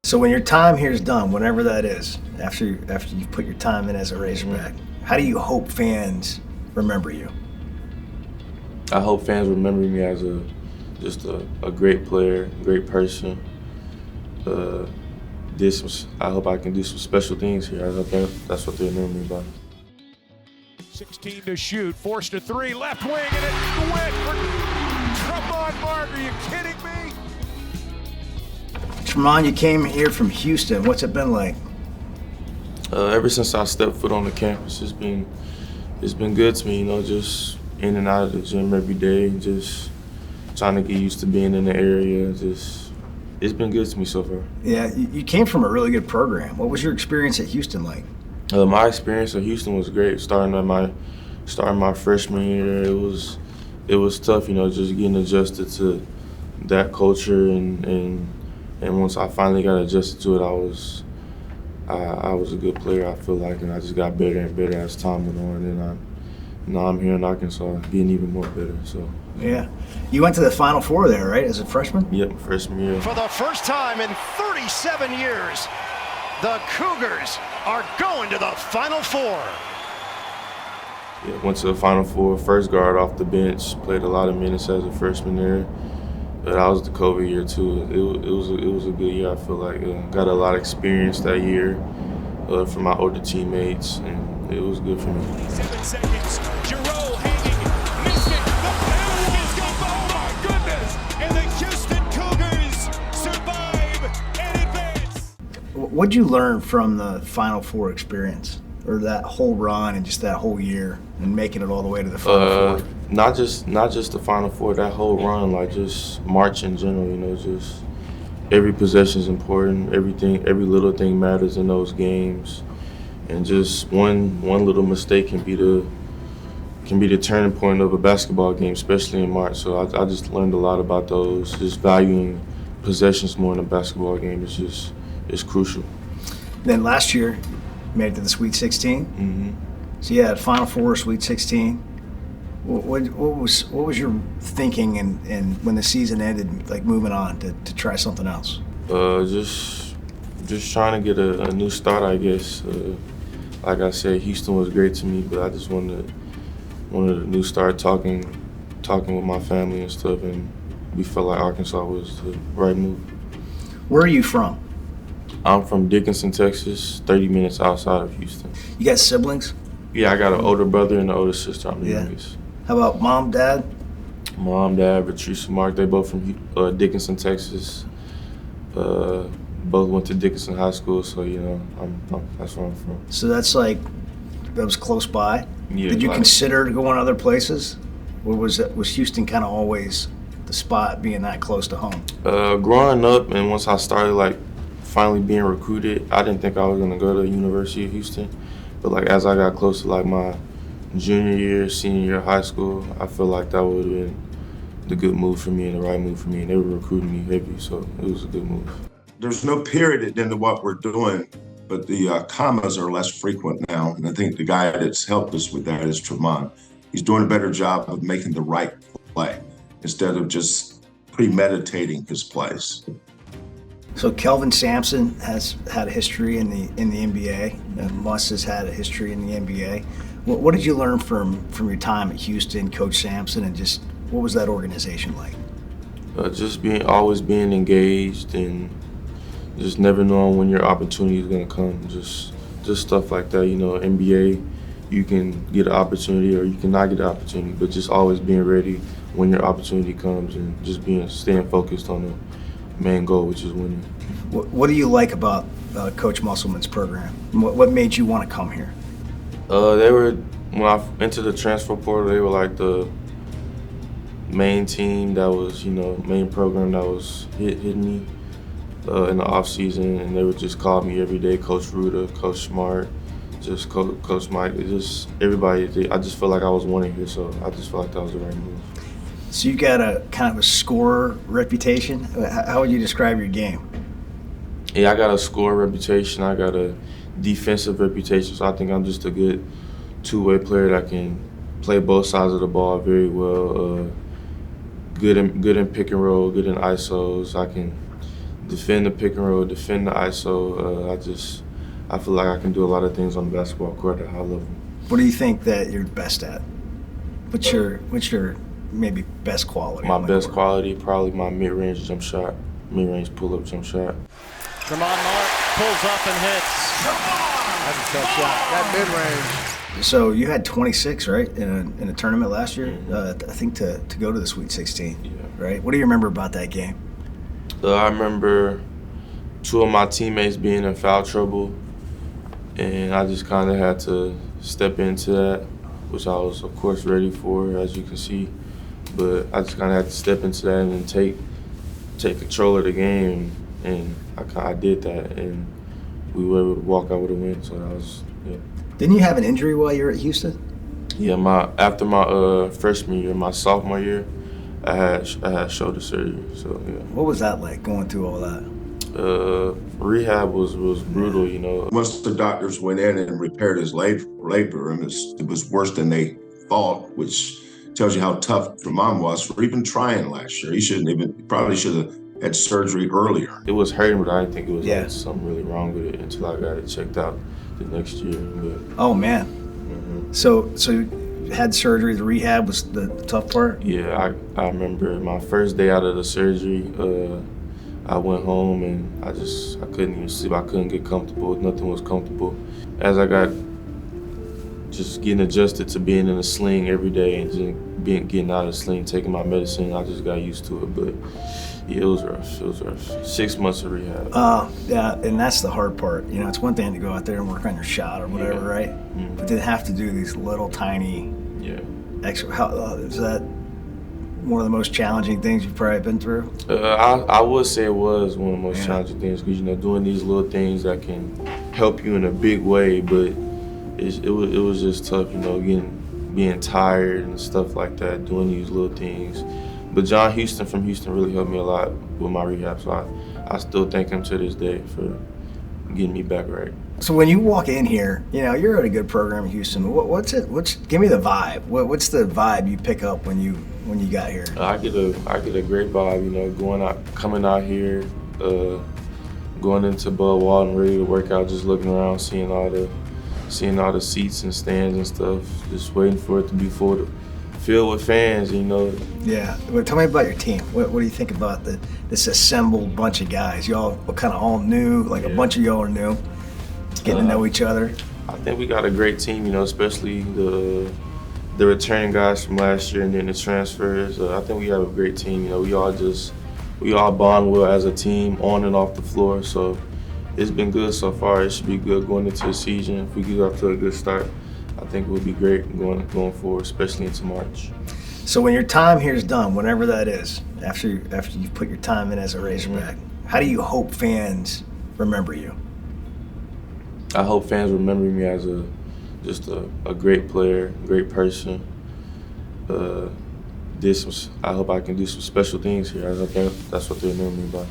So when your time here is done, whenever that is, after you've put your time in as a Razorback, how do you hope fans remember you? I hope fans remember me as just a great player, great person. I hope I can do some special things here. I hope that's what they remember me by. 16 to shoot, forced a three, left wing, and it went for Tramon Mark. Are you kidding me? Tramon, you came here from Houston. What's it been like? Ever since I stepped foot on the campus, it's been good to me. You know, just in and out of the gym every day, just trying to get used to being in the area. It's been good to me so far. Yeah, you came from a really good program. What was your experience at Houston like? My experience at Houston was great. Starting my freshman year, it was tough. You know, just getting adjusted to that culture, and once I finally got adjusted to it, I was a good player. I feel like, and I just got better and better as time went on. And now I'm here in Arkansas, getting even more better. So. Yeah. You went to the Final Four there, right, as a freshman? Yep, freshman year. For the first time in 37 years, the Cougars are going to the Final Four. Yeah, went to the Final Four, first guard off the bench, played a lot of minutes as a freshman there. But I was the COVID year too. It was a good year. I feel like got a lot of experience that year from my older teammates, and it was good for me. 7 seconds. Giroux hanging, missed it. The penalty is gone. Oh my goodness! And the Houston Cougars survive and advance. What'd you learn from the Final Four experience, or that whole run and just that whole year and making it all the way to the Final Four? Not just the Final Four, that whole run, like just March in general, you know, just every possession is important, every little thing matters in those games. And just one little mistake can be the turning point of a basketball game, especially in March. So I just learned a lot about those, just valuing possessions more in a basketball game is crucial. Then last year, you made it to the Sweet 16. Mm-hmm. So yeah, Final Four, Sweet 16. What was your thinking and when the season ended, like moving on to try something else? Just trying to get a new start, I guess. Like I said, Houston was great to me, but I just wanted a new start, talking with my family and stuff, and we felt like Arkansas was the right move. Where are you from? I'm from Dickinson, Texas, 30 minutes outside of Houston. You got siblings? Yeah, I got an older brother and an older sister. I'm the youngest. How about mom, dad? Mom, dad, Tramon Mark, they both from Dickinson, Texas. Both went to Dickinson High School, so you know, that's where I'm from. So that was close by. Yeah. Did you consider going other places, or was Houston kind of always the spot, being that close to home? Growing up, and once I started finally being recruited, I didn't think I was gonna go to the University of Houston. But as I got close to my junior year, senior year of high school, I feel like that would have been the good move for me and the right move for me. And they were recruiting me heavy, so it was a good move. There's no period into what we're doing, but the commas are less frequent now. And I think the guy that's helped us with that is Tramon. He's doing a better job of making the right play instead of just premeditating his plays. So Kelvin Samson has had a history in the NBA. And Muss has had a history in the NBA. What did you learn from your time at Houston, Coach Samson, and just what was that organization like? Just always being engaged and just never knowing when your opportunity is going to come. Just stuff like that. You know, NBA, you can get an opportunity or you cannot get an opportunity, but just always being ready when your opportunity comes and just staying focused on the main goal, which is winning. What do you like about Coach Musselman's program? What made you want to come here? When I entered the transfer portal, they were like the main team that was, main program that was hitting me in the off season, and they would just call me every day, Coach Ruta, Coach Smart, just Coach Mike, just everybody. I just felt like I was wanted here, so I just felt like that was the right move. So you got a kind of a scorer reputation. How would you describe your game? Yeah, I got a scorer reputation. I got a defensive reputation. So I think I'm just a good two-way player that can play both sides of the ball very well. Good in pick and roll, good in ISOs. I can defend the pick and roll, defend the ISO. I feel like I can do a lot of things on the basketball court at a high level. What do you think that you're best at? What's your maybe best quality? My best quality, probably my mid-range jump shot, mid-range pull-up jump shot. Tramon Mark pulls up and hits. That's a tough shot. That mid-range. So you had 26, right, in a tournament last year? I think to go to the Sweet 16, Yeah. right? What do you remember about that game? I remember 2 of my teammates being in foul trouble, and I just kind of had to step into that, which I was, of course, ready for, as you can see. But I just kind of had to step into that and take control of the game, and I did that, and we were able to walk out with a win. So that was, yeah. Didn't you have an injury while you were at Houston? Yeah, after my freshman year, my sophomore year, I had shoulder surgery. So yeah. What was that like, going through all that? Rehab was brutal, you know. Once the doctors went in and repaired his labor, and it was worse than they thought, which tells you how tough Tramon was for even trying last year. He probably should have had surgery earlier. It was hurting, but I didn't think it was Yeah. like something really wrong with it until I got it checked out the next year. But, Oh man. So you had surgery. The rehab was the tough part. yeah, I remember my first day out of the surgery. I went home and I couldn't even sleep. I couldn't get comfortable. Nothing was comfortable. As I got just getting adjusted to being in a sling every day and just getting out of the sling, taking my medicine, I just got used to it. But yeah, it was rough. It was rough. 6 months of rehab. Yeah, and that's the hard part. You know, it's one thing to go out there and work on your shot or whatever, Yeah. right? But then have to do these little tiny Yeah. extra. Is that one of the most challenging things you've probably been through? I would say it was one of the most Yeah. challenging things because, you know, doing these little things that can help you in a big way, but it was just tough, you know, being tired and stuff like that, doing these little things. But John Houston from Houston really helped me a lot with my rehab, so I still thank him to this day for getting me back right. So when you walk in here, you know, you're at a good program in Houston. Give me the vibe. What's the vibe you pick up when you got here? I get a great vibe, you know, coming out here, going into Bud Walton, ready to work out, just looking around, seeing all the seats and stands and stuff, just waiting for it to be filled with fans, you know. Yeah. Well, tell me about your team. What do you think about this assembled bunch of guys? Y'all kind of all new, like a bunch of y'all are new, getting to know each other. I think we got a great team, you know, especially the returning guys from last year and then the transfers. I think we have a great team. You know, we all bond well as a team on and off the floor. So it's been good so far. It should be good going into the season. If we get off to a good start, I think we'll be great going forward, especially into March. So when your time here is done, whenever that is, after you've put your time in as a Razorback, how do you hope fans remember you? I hope fans remember me as just a great player, great person. I hope I can do some special things here. I think that's what they remember me by.